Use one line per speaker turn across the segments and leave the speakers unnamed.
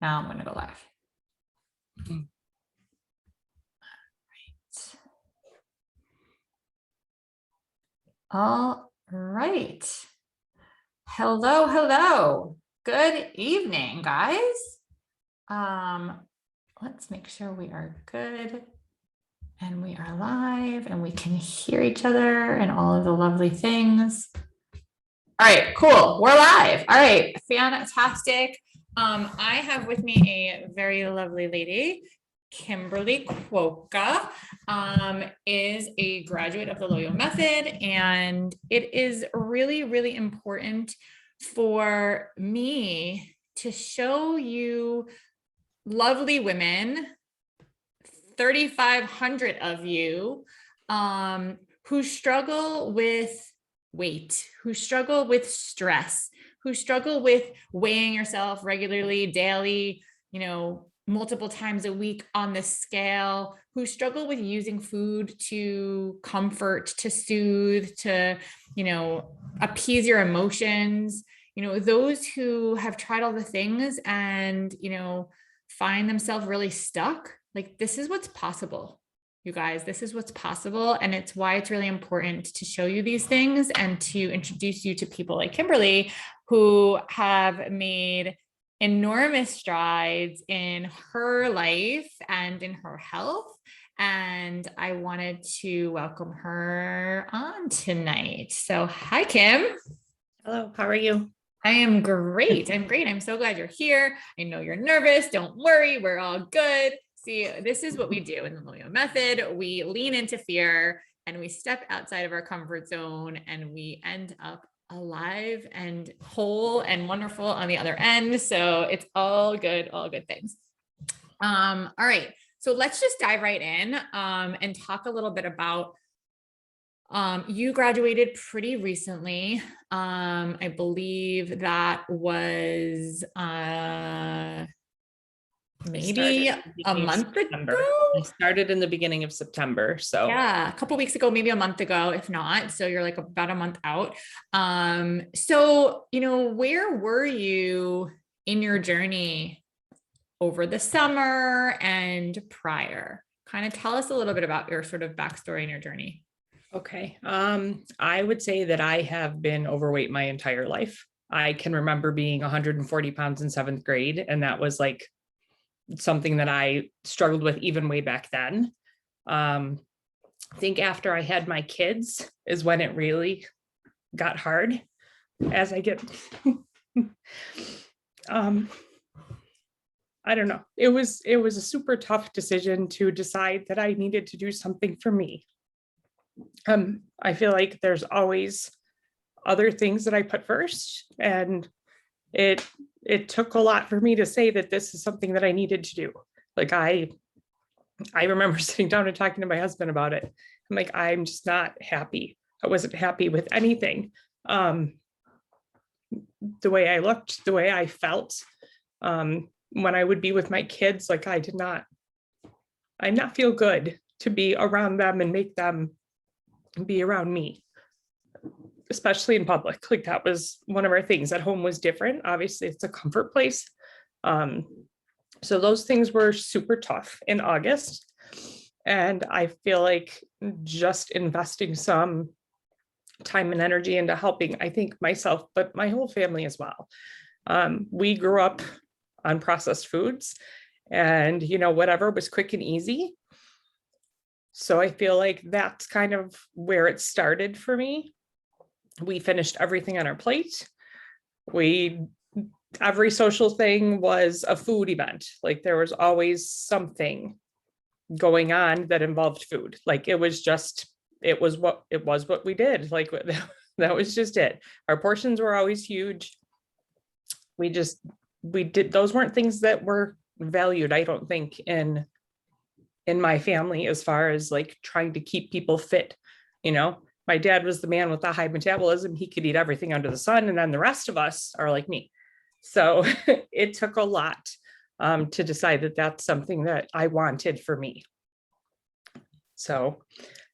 Now I'm going to go live. All right. Hello, hello. Good evening, guys. Let's make sure we are good and we are live and we can hear each other and all of the lovely things. All right, cool. We're live. All right, fantastic. I have with me a very lovely lady, Kimberly Quokka, is a graduate of the Loyo Method, and it is really, really important for me to show you lovely women, 3,500 of you, who struggle with weight, who struggle with stress, who struggle with weighing yourself regularly, daily, multiple times a week on the scale, who struggle with using food to comfort, to soothe, to, appease your emotions, those who have tried all the things and, find themselves really stuck. Like, this is what's possible. You guys, this is what's possible. And it's why it's really important to show you these things and to introduce you to people like Kimberly, who have made enormous strides in her life and in her health. And I wanted to welcome her on tonight. So hi, Kim.
Hello, how are you?
I am great. I'm great. I'm so glad you're here. I know you're nervous. Don't worry. We're all good. See, this is what we do in the Loyo Method. We lean into fear and we step outside of our comfort zone and we end up alive and whole and wonderful on the other end. So it's all good things. All right. So let's just dive right in and talk a little bit about you graduated pretty recently. I believe that was maybe a month ago.
I started in the beginning of September. So
yeah, a couple of weeks ago, maybe a month ago, if not. So you're like about a month out. So, where were you in your journey over the summer and prior? Kind of tell us a little bit about your sort of backstory in your journey.
Okay. I would say that I have been overweight my entire life. I can remember being 140 pounds in 7th grade. And that was like something that I struggled with even way back then. I think after I had my kids is when it really got hard as I get, I don't know. It was a super tough decision to decide that I needed to do something for me. I feel like there's always other things that I put first, and it took a lot for me to say that this is something that I needed to do. Like I remember sitting down and talking to my husband about it. I'm like, I'm just not happy. I wasn't happy with anything. The way I looked, the way I felt, when I would be with my kids, like I did not feel good to be around them and make them be around me, especially in public. Like that was one of our things. At home was different. Obviously it's a comfort place. So those things were super tough in August. And I feel like just investing some time and energy into helping, I think myself, but my whole family as well. We grew up on processed foods and, whatever was quick and easy. So I feel like that's kind of where it started for me. We finished everything on our plate. Every social thing was a food event. Like there was always something going on that involved food. Like it was what we did. Like that was just it. Our portions were always huge. Those weren't things that were valued, I don't think, in my family, as far as like trying to keep people fit. My dad was the man with the high metabolism. He could eat everything under the sun. And then the rest of us are like me. So it took a lot to decide that that's something that I wanted for me. So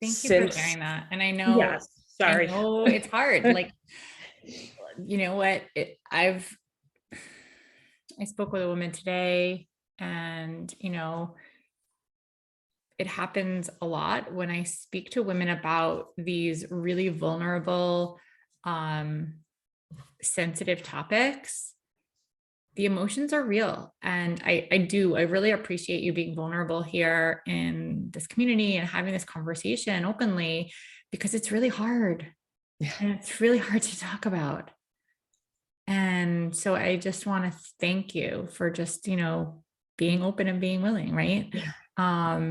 thank you for sharing that. And I know,
yes, sorry.
I know it's hard. Like, you know what, I spoke with a woman today, and, it happens a lot when I speak to women about these really vulnerable, sensitive topics. The emotions are real. And I really appreciate you being vulnerable here in this community and having this conversation openly, because it's really hard.
Yeah.
And it's really hard to talk about. And so I just want to thank you for just, being open and being willing, right?
Yeah.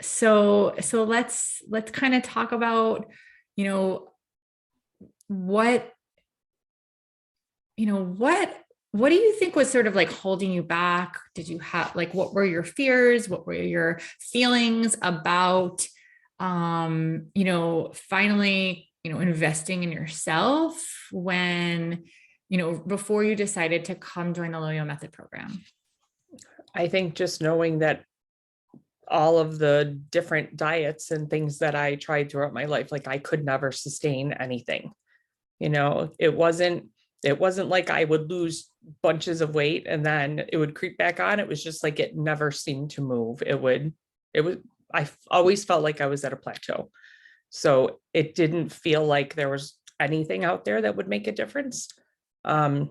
So let's kind of talk about, what, what do you think was sort of like holding you back? Did you have, like, what were your fears? What were your feelings about, finally, investing in yourself when, before you decided to come join the Loyo Method program?
I think just knowing that all of the different diets and things that I tried throughout my life, like I could never sustain anything. It wasn't like I would lose bunches of weight and then it would creep back on. It was just like it never seemed to move. I always felt like I was at a plateau. So it didn't feel like there was anything out there that would make a difference. And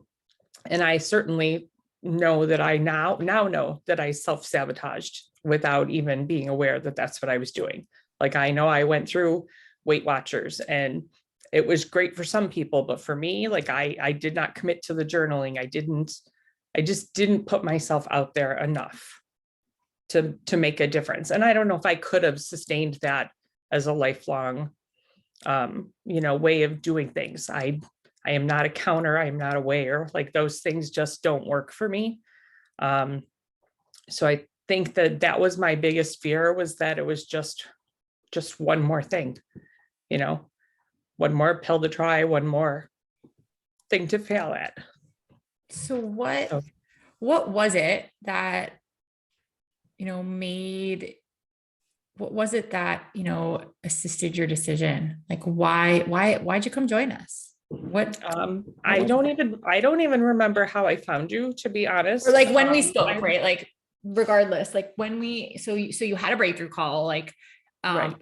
I certainly know that I now know that I self-sabotaged without even being aware that that's what I was doing. Like, I know I went through Weight Watchers and it was great for some people, but for me, like I did not commit to the journaling. I just didn't put myself out there enough to make a difference. And I don't know if I could have sustained that as a lifelong, way of doing things. I am not a counter. I am not a weigher. Like, those things just don't work for me. So I think that was my biggest fear, was that it was just one more thing, one more pill to try, one more thing to fail at.
So what was it that, what was it that, assisted your decision? Like, why'd you come join us?
I don't even remember how I found you, to be honest.
Or like when we spoke, right? Like, regardless, like when so you had a breakthrough call, like,
Right.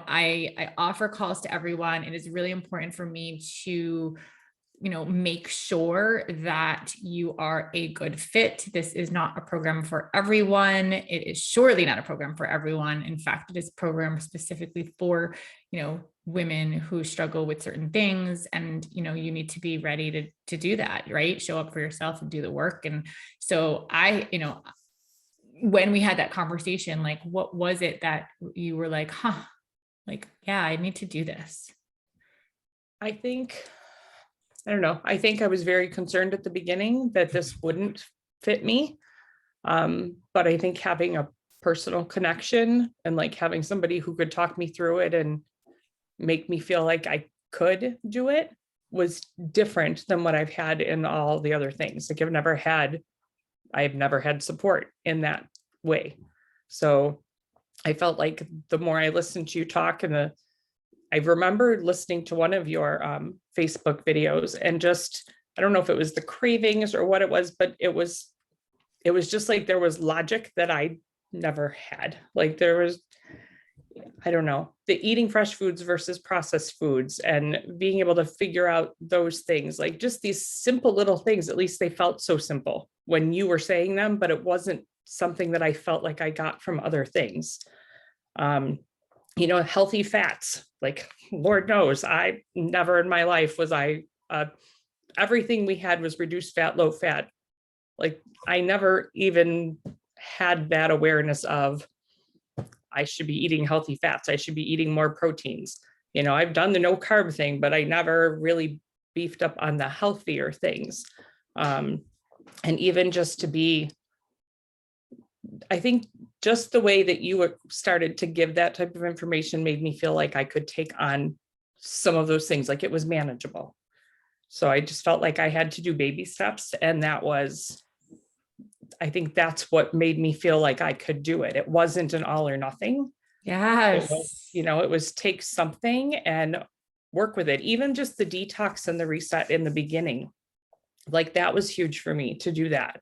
I offer calls to everyone. It is really important for me to, make sure that you are a good fit. This is not a program for everyone. It is surely not a program for everyone. In fact, it is a program specifically for, women who struggle with certain things. And, you need to be ready to do that, right? Show up for yourself and do the work. And so when we had that conversation, like, what was it that you were like, like, yeah, I need to do this?
I don't know. I think I was very concerned at the beginning that this wouldn't fit me. But I think having a personal connection and like having somebody who could talk me through it and make me feel like I could do it was different than what I've had in all the other things. Like, I've never had support in that way. So I felt like the more I listened to you talk, and I remember listening to one of your Facebook videos, and just, I don't know if it was the cravings or what it was, but it was just like there was logic that I never had. Like, there was, I don't know, the eating fresh foods versus processed foods and being able to figure out those things, like just these simple little things. At least they felt so simple when you were saying them, but it wasn't something that I felt like I got from other things. Healthy fats, like, Lord knows, I never in my life was everything we had was reduced fat, low fat. Like, I never even had that awareness of, I should be eating healthy fats. I should be eating more proteins. I've done the no carb thing, but I never really beefed up on the healthier things. And even just to be, I think just the way that you started to give that type of information made me feel like I could take on some of those things, like it was manageable. So I just felt like I had to do baby steps. And I think that's what made me feel like I could do it. It wasn't an all or nothing.
Yes.
It was take something and work with it. Even just the detox and the reset in the beginning, like, that was huge for me to do that.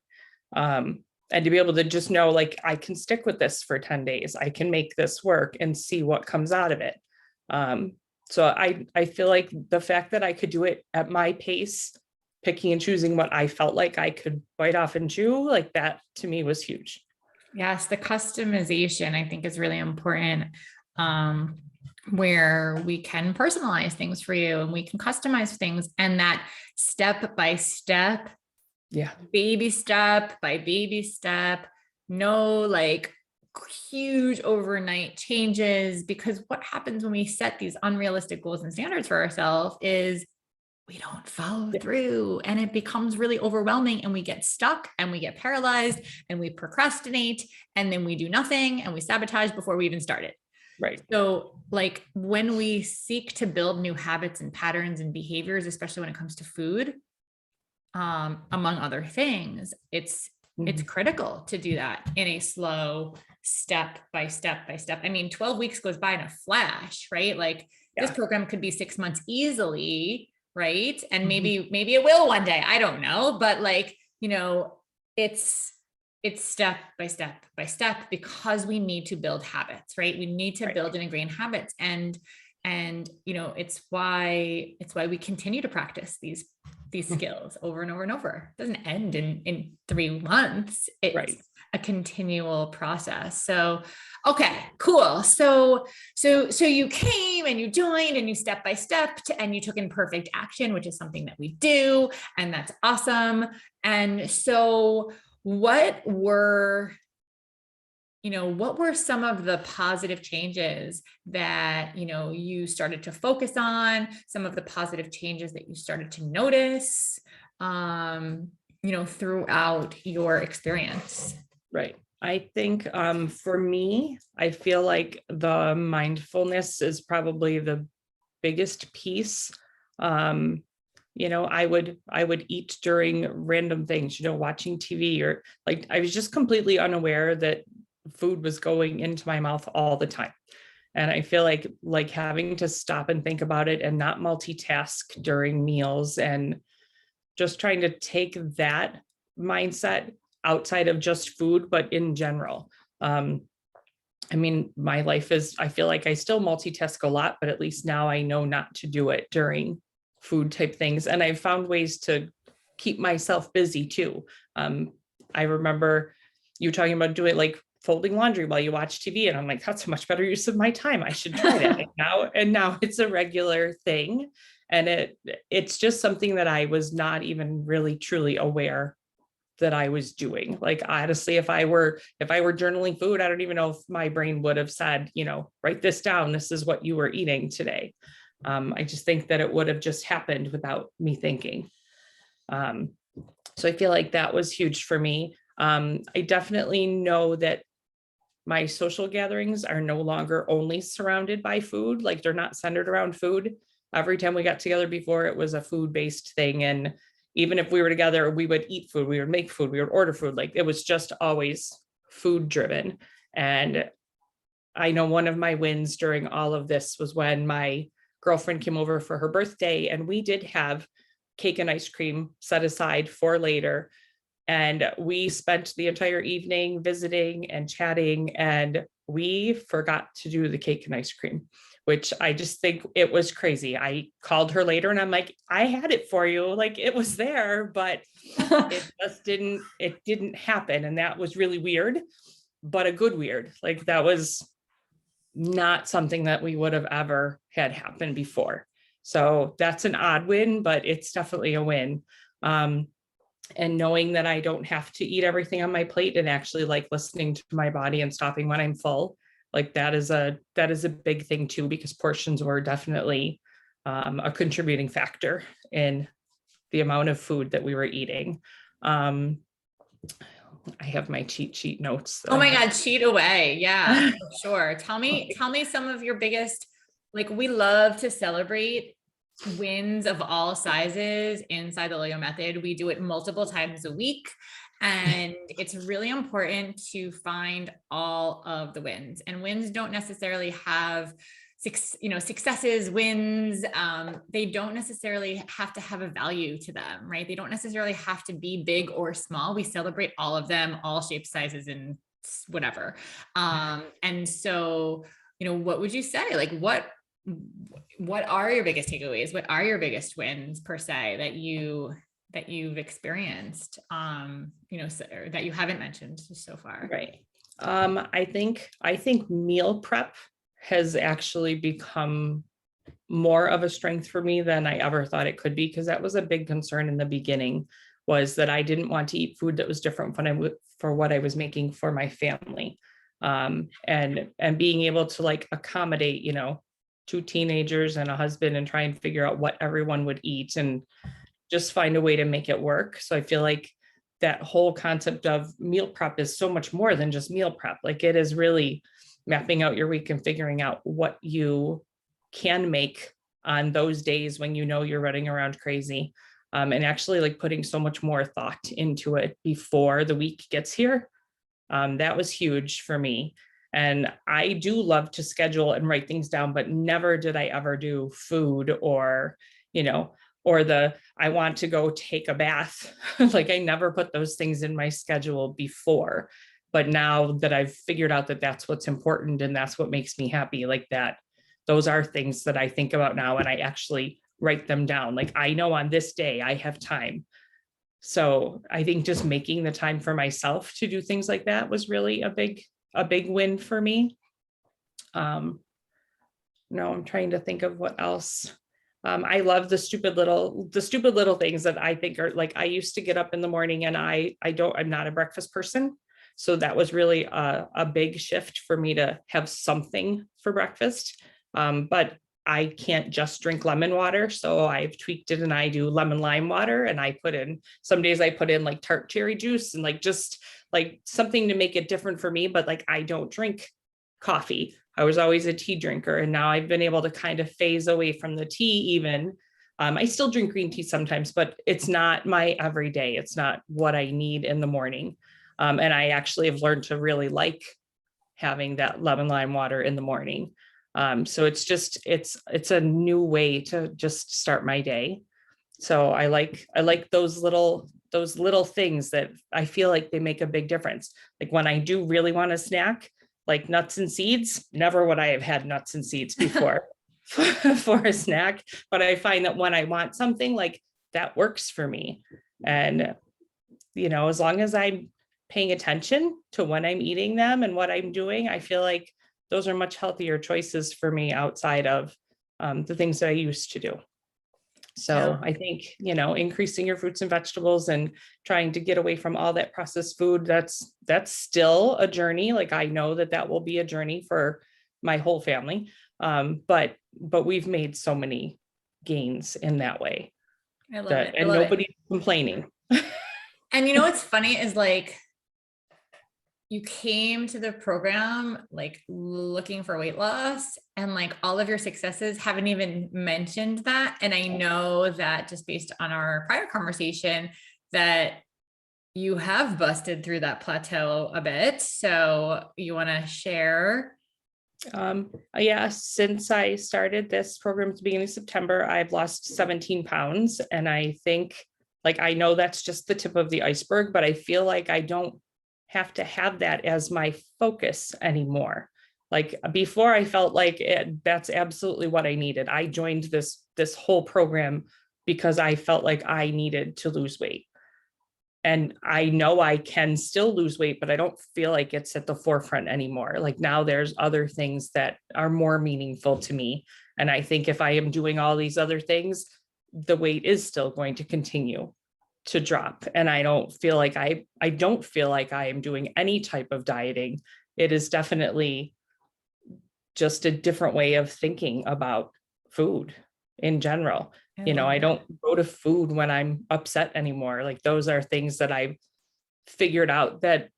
And to be able to just know, like, I can stick with this for 10 days, I can make this work and see what comes out of it. So I feel like the fact that I could do it at my pace, picking and choosing what I felt like I could bite off and chew, like that to me was huge.
Yes, the customization I think is really important. Where we can personalize things for you and we can customize things, and that step by step,
Yeah.
baby step by baby step, no like huge overnight changes, because what happens when we set these unrealistic goals and standards for ourselves is we don't follow through, and it becomes really overwhelming, and we get stuck and we get paralyzed and we procrastinate, and then we do nothing and we sabotage before we even started.
Right.
So like when we seek to build new habits and patterns and behaviors, especially when it comes to food, among other things, it's critical to do that in a slow step by step by step. I mean, 12 weeks goes by in a flash, right? Like this program could be 6 months easily, right? And maybe it will one day, I don't know, but like, it's step by step by step, because we need to build habits, right? We need to build and ingrain habits. And it's why we continue to practice these skills over and over and over. It doesn't end in 3 months. It's a continual process. So, okay, cool. So you came and you joined and you step by step and you took imperfect action, which is something that we do. And that's awesome. And so what were some of the positive changes that, you started to focus on, some of the positive changes that you started to notice, throughout your experience?
Right. I think for me, I feel like the mindfulness is probably the biggest piece. I would eat during random things, watching TV, or like I was just completely unaware that food was going into my mouth all the time. And I feel like having to stop and think about it and not multitask during meals, and just trying to take that mindset outside of just food, but in general. I mean, my life is, I feel like I still multitask a lot, but at least now I know not to do it during food type things. And I've found ways to keep myself busy too. I remember you talking about doing like folding laundry while you watch TV. And I'm like, that's a much better use of my time. I should try that. And now it's a regular thing. And it's just something that I was not even really truly aware that I was doing. Like, honestly, if I were journaling food, I don't even know if my brain would have said, write this down. This is what you were eating today. I just think that it would have just happened without me thinking. So I feel like that was huge for me. I definitely know that my social gatherings are no longer only surrounded by food. Like, they're not centered around food. Every time we got together before, it was a food-based thing. And even if we were together, we would eat food, we would make food, we would order food. Like, it was just always food driven. And I know one of my wins during all of this was when my girlfriend came over for her birthday, and we did have cake and ice cream set aside for later. And we spent the entire evening visiting and chatting, and we forgot to do the cake and ice cream, which I just think it was crazy. I called her later and I'm like, I had it for you. Like, it was there, but it didn't happen. And that was really weird, but a good weird. Like, that was not something that we would have ever had happen before. So that's an odd win, but it's definitely a win. And knowing that I don't have to eat everything on my plate, and actually like listening to my body and stopping when I'm full, like that is a big thing too, because portions were definitely a contributing factor in the amount of food that we were eating. I have my cheat sheet notes.
Oh my God, cheat away. Yeah, for sure. Tell me some of your biggest, like, we love to celebrate wins of all sizes inside the Lego method. We do it multiple times a week, and it's really important to find all of the wins. And wins don't necessarily have successes, wins, they don't necessarily have to have a value to them, right? They don't necessarily have to be big or small. We celebrate all of them, all shapes, sizes, and whatever. And so, what would you say? Like, what are your biggest takeaways? What are your biggest wins per se that you've experienced, or that you haven't mentioned so far?
Right. I think meal prep has actually become more of a strength for me than I ever thought it could be, because that was a big concern in the beginning, was that I didn't want to eat food that was different for what I was making for my family. And being able to like accommodate, 2 teenagers and a husband and try and figure out what everyone would eat and just find a way to make it work. So I feel like that whole concept of meal prep is so much more than just meal prep. Like, it is really mapping out your week and figuring out what you can make on those days when you're running around crazy, and actually like putting so much more thought into it before the week gets here. That was huge for me. And I do love to schedule and write things down, but never did I ever do food or, I want to go take a bath. Like, I never put those things in my schedule before. But now that I've figured out that that's what's important and that's what makes me happy, like that, those are things that I think about now, and I actually write them down. Like, I know on this day I have time. So I think just making the time for myself to do things like that was really a big win for me. No, I'm trying to think of what else. I love the stupid little things that I think are like, I used to get up in the morning and I'm not a breakfast person. So that was really a big shift for me to have something for breakfast. But I can't just drink lemon water. So I've tweaked it and I do lemon lime water, and some days I put in like tart cherry juice and like just like something to make it different for me. But like, I don't drink coffee. I was always a tea drinker, and now I've been able to kind of phase away from the tea even. I still drink green tea sometimes, but it's not my everyday. It's not what I need in the morning. And I actually have learned to really like having that lemon lime water in the morning. So it's a new way to just start my day. So I like those little things that I feel like they make a big difference. Like, when I do really want a snack, like nuts and seeds, never would I have had nuts and seeds before for a snack. But I find that when I want something, like, that works for me. And, as long as I'm paying attention to when I'm eating them and what I'm doing, I feel like those are much healthier choices for me outside of the things that I used to do. So I think, increasing your fruits and vegetables and trying to get away from all that processed food, that's still a journey. Like, I know that will be a journey for my whole family. But we've made so many gains in that way.
I love it.
And nobody's complaining.
And what's funny is, like, you came to the program like looking for weight loss, and like all of your successes haven't even mentioned that. And I know that just based on our prior conversation that you have busted through that plateau a bit. So you want to share?
Yeah, since I started this program at the beginning of September, I've lost 17 pounds. And I think, like, I know that's just the tip of the iceberg, but I feel like I don't have to have that as my focus anymore. Like, before, I felt like that's absolutely what I needed. I joined this whole program because I felt like I needed to lose weight. And I know I can still lose weight, but I don't feel like it's at the forefront anymore. Like, now there's other things that are more meaningful to me. And I think if I am doing all these other things, the weight is still going to continue to drop. And I don't feel like I am doing any type of dieting. It is definitely just a different way of thinking about food in general. I don't go to food when I'm upset anymore. Like, those are things that I've figured out that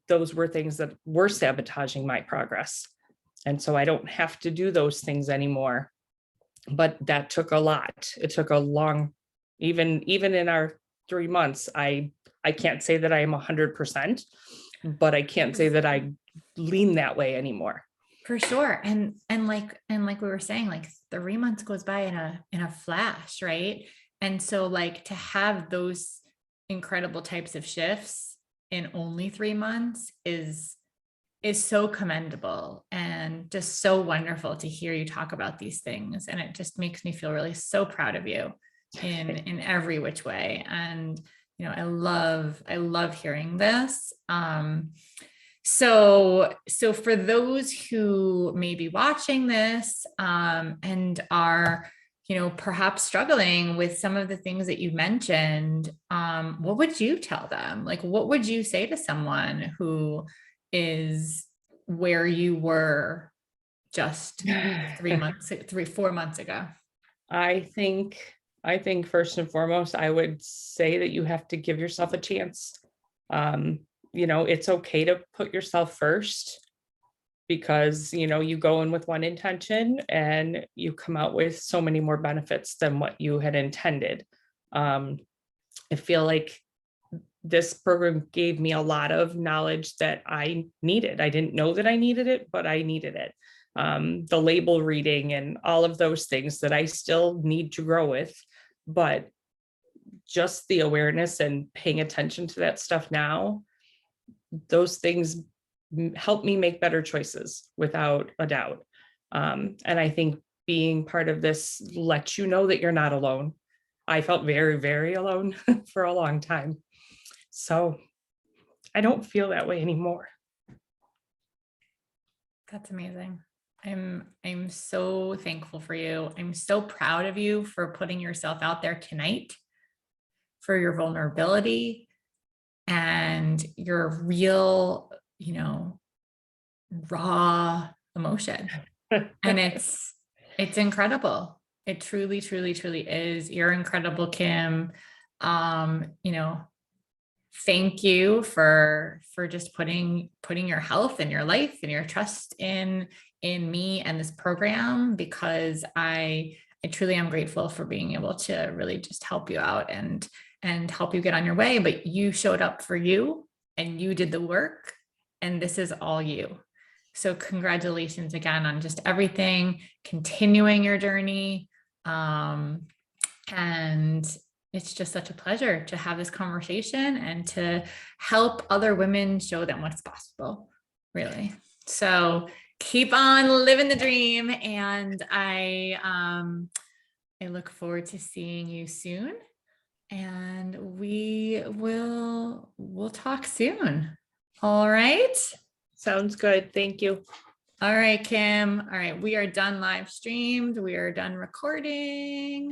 those were things that were sabotaging my progress. And so I don't have to do those things anymore. But that took a lot. It took a long, even in our 3 months, I can't say that I am 100%, but I can't say that I lean that way anymore.
For sure. And like we were saying, like 3 months goes by in a flash, right? And so like to have those incredible types of shifts in only 3 months is so commendable and just so wonderful to hear you talk about these things. And it just makes me feel really so proud of you in every which way. And I love hearing this. So for those who may be watching this and are, perhaps struggling with some of the things that you mentioned, what would you tell them? Like, what would you say to someone who is where you were just 4 months ago?
I think first and foremost, I would say that you have to give yourself a chance. It's okay to put yourself first, because you go in with one intention and you come out with so many more benefits than what you had intended. I feel like this program gave me a lot of knowledge that I needed. I didn't know that I needed it, but I needed it. The label reading and all of those things that I still need to grow with, but just the awareness and paying attention to that stuff now, those things help me make better choices without a doubt. And I think being part of this lets you know that you're not alone. I felt very, very alone for a long time. So I don't feel that way anymore.
That's amazing. I'm so thankful for you. I'm so proud of you for putting yourself out there tonight, for your vulnerability and your real, raw emotion. And it's incredible. It truly, truly, truly is. You're incredible, Kim. You know, thank you for just putting your health and your life and your trust in me and this program, because I truly am grateful for being able to really just help you out and help you get on your way. But you showed up for you and you did the work, and this is all you. So congratulations again on just everything, continuing your journey. And it's just such a pleasure to have this conversation and to help other women show them what's possible, really. So keep on living the dream. And I look forward to seeing you soon. And we'll talk soon. All right.
Sounds good. Thank you.
All right, Kim. All right. We are done live streamed. We are done recording.